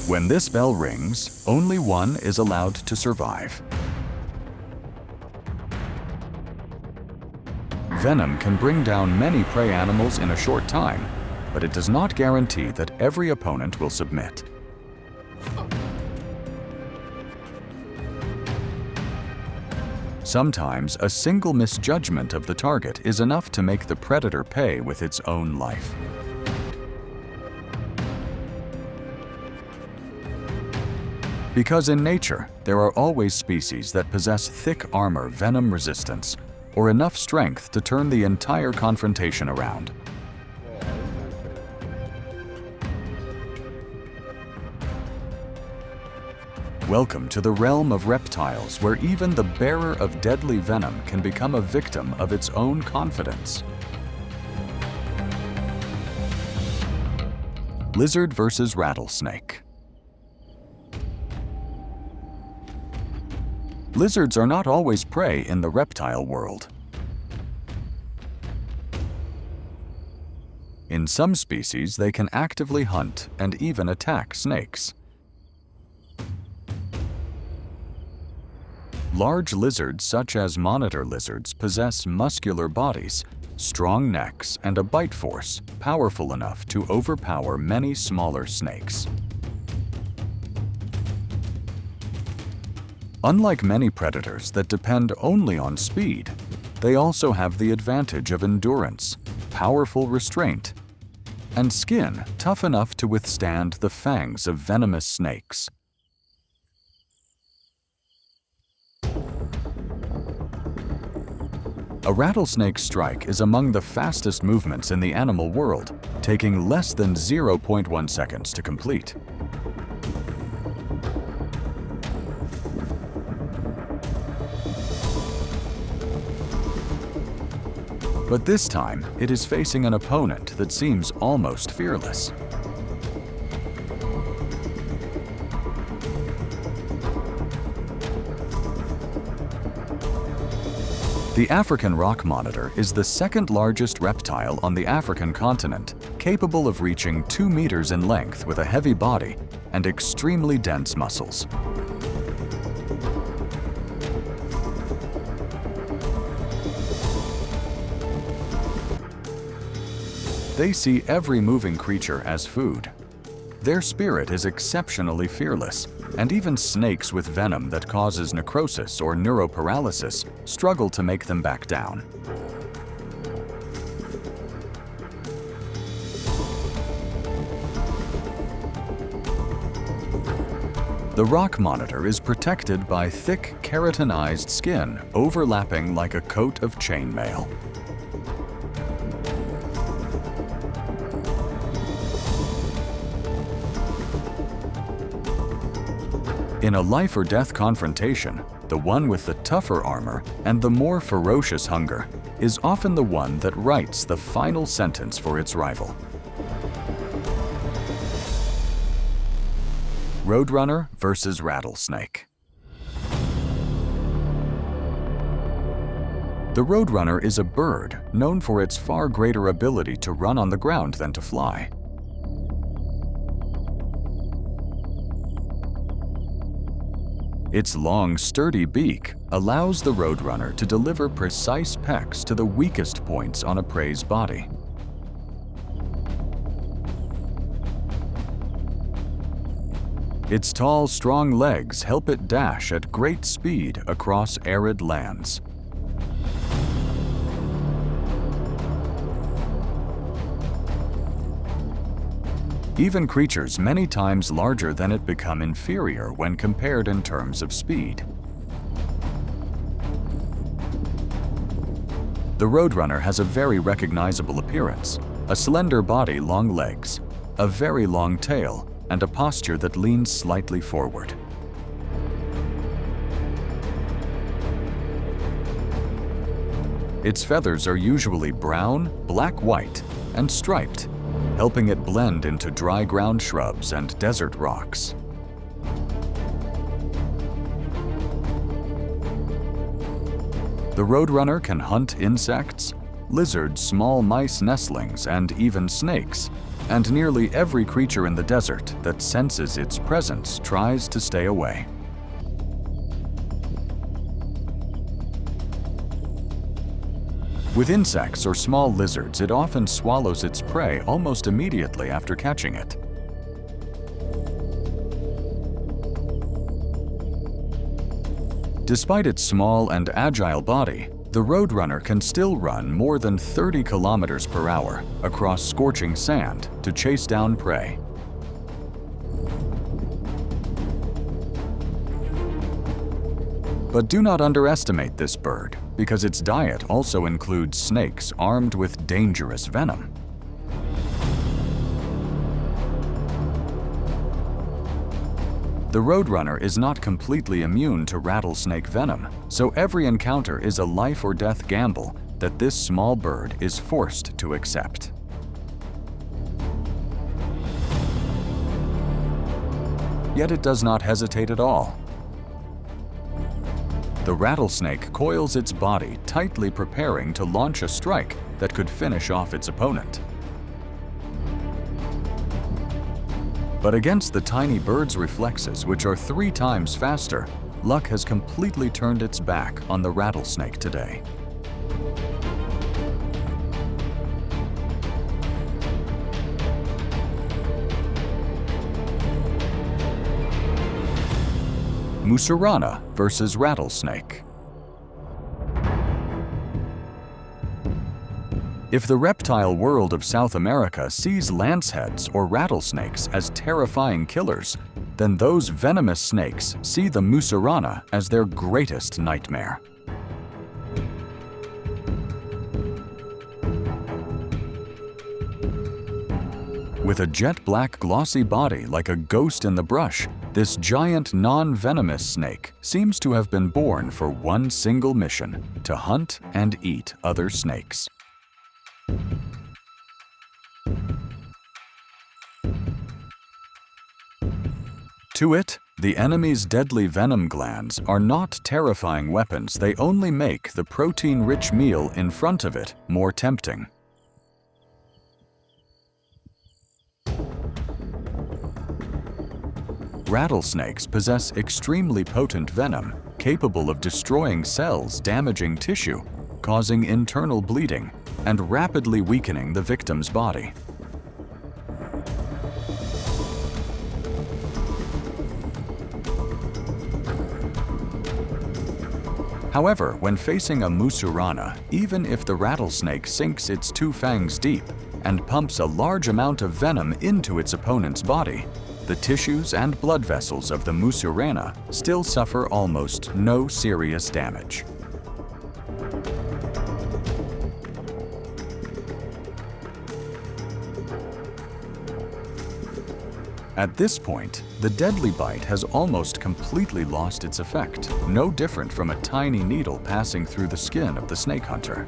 When this bell rings, only one is allowed to survive. Venom can bring down many prey animals in a short time, but it does not guarantee that every opponent will submit. Sometimes a single misjudgment of the target is enough to make the predator pay with its own life. Because in nature, there are always species that possess thick armor venom resistance, or enough strength to turn the entire confrontation around. Welcome to the realm of reptiles, where even the bearer of deadly venom can become a victim of its own confidence. Lizard versus rattlesnake. Lizards are not always prey in the reptile world. In some species, they can actively hunt and even attack snakes. Large lizards, such as monitor lizards, possess muscular bodies, strong necks, and a bite force powerful enough to overpower many smaller snakes. Unlike many predators that depend only on speed, they also have the advantage of endurance, powerful restraint, and skin tough enough to withstand the fangs of venomous snakes. A rattlesnake strike is among the fastest movements in the animal world, taking less than 0.1 seconds to complete. But this time, it is facing an opponent that seems almost fearless. The African rock monitor is the second largest reptile on the African continent, capable of reaching 2 meters in length with a heavy body and extremely dense muscles. They see every moving creature as food. Their spirit is exceptionally fearless, and even snakes with venom that causes necrosis or neuroparalysis struggle to make them back down. The rock monitor is protected by thick keratinized skin overlapping like a coat of chainmail. In a life-or-death confrontation, the one with the tougher armor and the more ferocious hunger is often the one that writes the final sentence for its rival. Roadrunner versus rattlesnake. The roadrunner is a bird known for its far greater ability to run on the ground than to fly. Its long, sturdy beak allows the roadrunner to deliver precise pecks to the weakest points on a prey's body. Its tall, strong legs help it dash at great speed across arid lands. Even creatures many times larger than it become inferior when compared in terms of speed. The roadrunner has a very recognizable appearance, a slender body, long legs, a very long tail, and a posture that leans slightly forward. Its feathers are usually brown, black-white, and striped, helping it blend into dry ground shrubs and desert rocks. The roadrunner can hunt insects, lizards, small mice nestlings, and even snakes, and nearly every creature in the desert that senses its presence tries to stay away. With insects or small lizards, it often swallows its prey almost immediately after catching it. Despite its small and agile body, the Roadrunner can still run more than 30 kilometers per hour across scorching sand to chase down prey. But do not underestimate this bird, because its diet also includes snakes armed with dangerous venom. The Roadrunner is not completely immune to rattlesnake venom, so every encounter is a life or death gamble that this small bird is forced to accept. Yet it does not hesitate at all. The rattlesnake coils its body, tightly preparing to launch a strike that could finish off its opponent. But against the tiny bird's reflexes, which are 3 times faster, luck has completely turned its back on the rattlesnake today. Mussurana versus rattlesnake. If the reptile world of South America sees lanceheads or rattlesnakes as terrifying killers, then those venomous snakes see the mussurana as their greatest nightmare. With a jet-black glossy body like a ghost in the brush, this giant non-venomous snake seems to have been born for one single mission: to hunt and eat other snakes. To it, the enemy's deadly venom glands are not terrifying weapons, they only make the protein-rich meal in front of it more tempting. Rattlesnakes possess extremely potent venom, capable of destroying cells, damaging tissue, causing internal bleeding, and rapidly weakening the victim's body. However, when facing a mussurana, even if the rattlesnake sinks its 2 fangs deep and pumps a large amount of venom into its opponent's body, the tissues and blood vessels of the musurana still suffer almost no serious damage. At this point, the deadly bite has almost completely lost its effect, no different from a tiny needle passing through the skin of the snake hunter.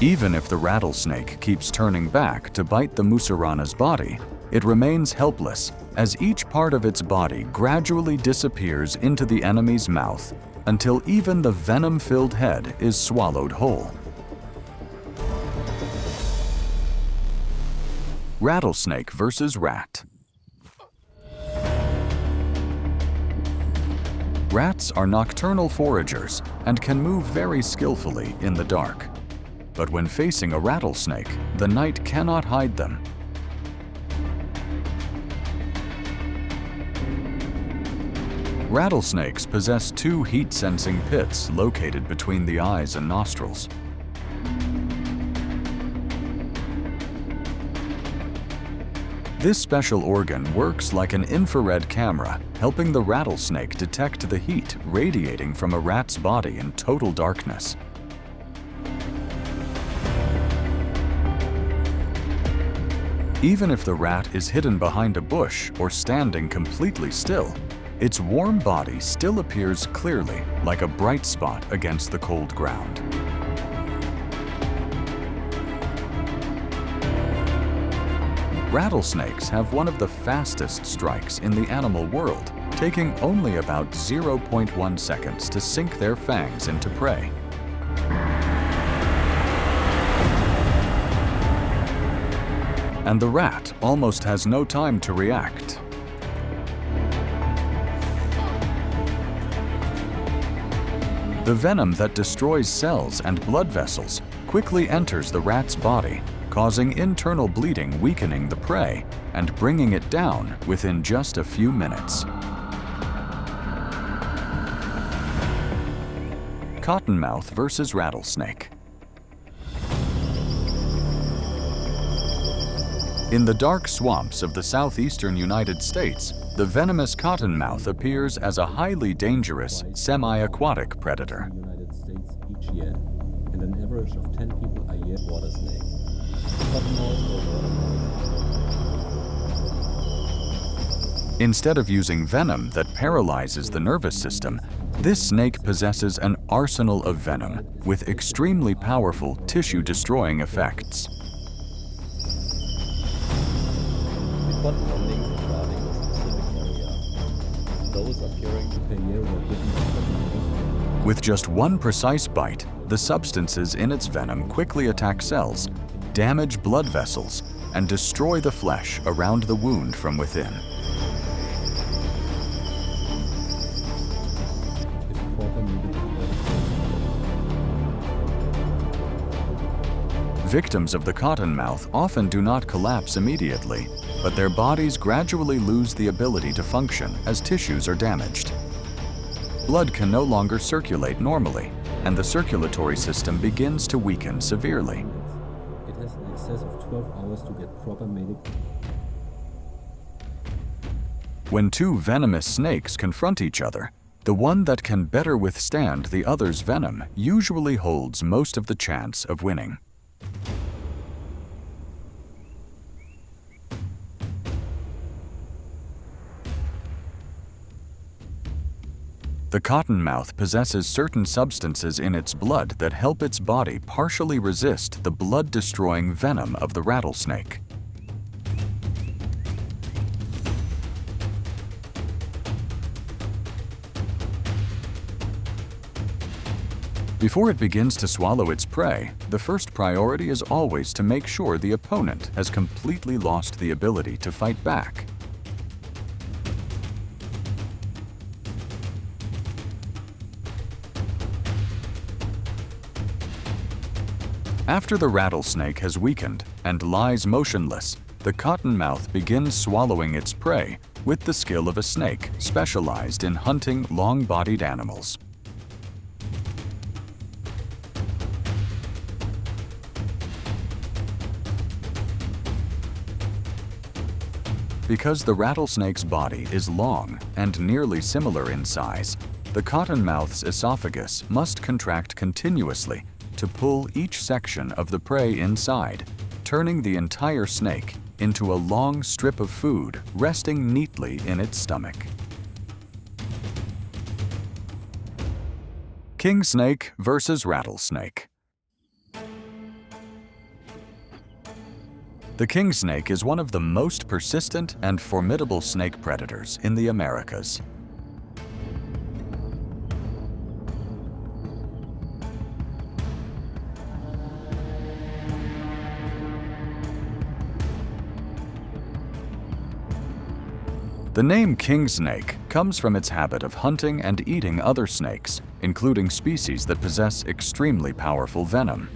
Even if the rattlesnake keeps turning back to bite the mussurana's body, it remains helpless as each part of its body gradually disappears into the enemy's mouth until even the venom-filled head is swallowed whole. Rattlesnake versus rat. Rats are nocturnal foragers and can move very skillfully in the dark. But when facing a rattlesnake, the night cannot hide them. Rattlesnakes possess 2 heat-sensing pits located between the eyes and nostrils. This special organ works like an infrared camera, helping the rattlesnake detect the heat radiating from a rat's body in total darkness. Even if the rat is hidden behind a bush or standing completely still, its warm body still appears clearly like a bright spot against the cold ground. Rattlesnakes have one of the fastest strikes in the animal world, taking only about 0.1 seconds to sink their fangs into prey. And the rat almost has no time to react. The venom that destroys cells and blood vessels quickly enters the rat's body, causing internal bleeding, weakening the prey, and bringing it down within just a few minutes. Cottonmouth versus rattlesnake. In the dark swamps of the southeastern United States, the venomous cottonmouth appears as a highly dangerous, semi-aquatic predator. In the United States each year, and an average of 10 people a year water snake. Cottonmouth or water. Instead of using venom that paralyzes the nervous system, this snake possesses an arsenal of venom with extremely powerful tissue-destroying effects. Bonding regarding a specific area. Those appearing to per year were bitten by cottonmouth. With just one precise bite, the substances in its venom quickly attack cells, damage blood vessels, and destroy the flesh around the wound from within. Victims of the cottonmouth often do not collapse immediately, but their bodies gradually lose the ability to function as tissues are damaged. Blood can no longer circulate normally, and the circulatory system begins to weaken severely. It has an excess of 12 hours to get proper medical. When two venomous snakes confront each other, the one that can better withstand the other's venom usually holds most of the chance of winning. The cottonmouth possesses certain substances in its blood that help its body partially resist the blood-destroying venom of the rattlesnake. Before it begins to swallow its prey, the first priority is always to make sure the opponent has completely lost the ability to fight back. After the rattlesnake has weakened and lies motionless, the cottonmouth begins swallowing its prey with the skill of a snake specialized in hunting long-bodied animals. Because the rattlesnake's body is long and nearly similar in size, the cottonmouth's esophagus must contract continuously to pull each section of the prey inside, turning the entire snake into a long strip of food resting neatly in its stomach. King snake versus rattlesnake. The king snake is one of the most persistent and formidable snake predators in the Americas. The name king snake comes from its habit of hunting and eating other snakes, including species that possess extremely powerful venom.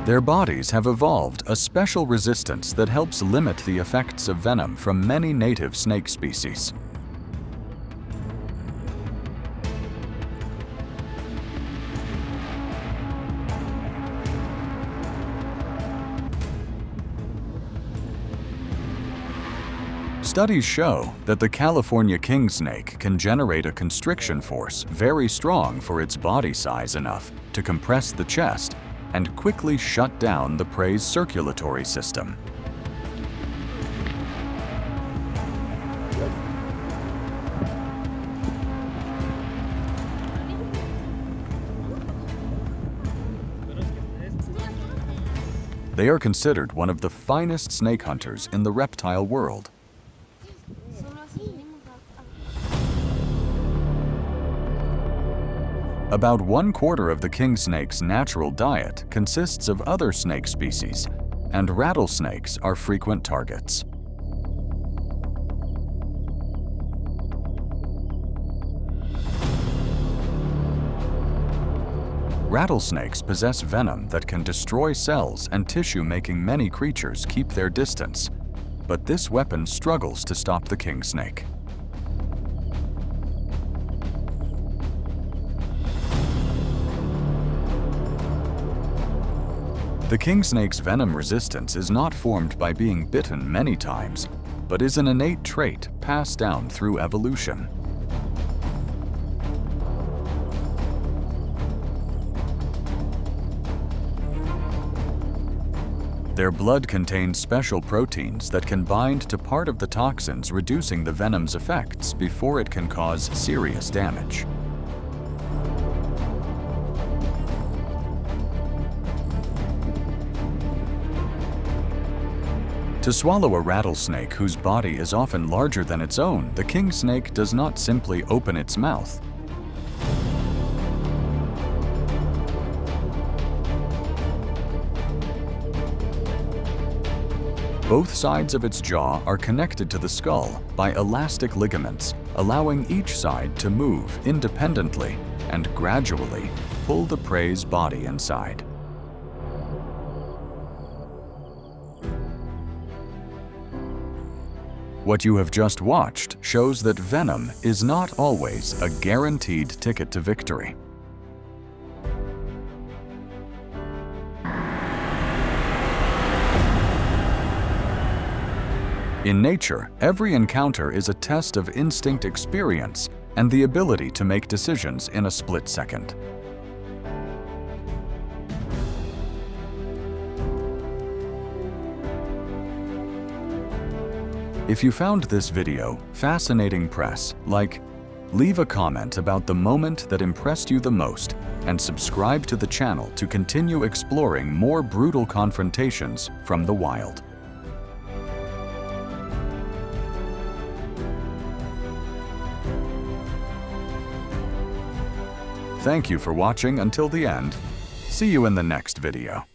Their bodies have evolved a special resistance that helps limit the effects of venom from many native snake species. Studies show that the California king snake can generate a constriction force very strong for its body size enough to compress the chest and quickly shut down the prey's circulatory system. They are considered one of the finest snake hunters in the reptile world. About 1/4 of the king snake's natural diet consists of other snake species, and rattlesnakes are frequent targets. Rattlesnakes possess venom that can destroy cells and tissue, making many creatures keep their distance. But this weapon struggles to stop the king snake. The king snake's venom resistance is not formed by being bitten many times, but is an innate trait passed down through evolution. Their blood contains special proteins that can bind to part of the toxins, reducing the venom's effects before it can cause serious damage. To swallow a rattlesnake whose body is often larger than its own, the king snake does not simply open its mouth. Both sides of its jaw are connected to the skull by elastic ligaments, allowing each side to move independently and gradually pull the prey's body inside. What you have just watched shows that venom is not always a guaranteed ticket to victory. In nature, every encounter is a test of instinct experience and the ability to make decisions in a split second. If you found this video fascinating, press like, leave a comment about the moment that impressed you the most, and subscribe to the channel to continue exploring more brutal confrontations from the wild. Thank you for watching until the end. See you in the next video.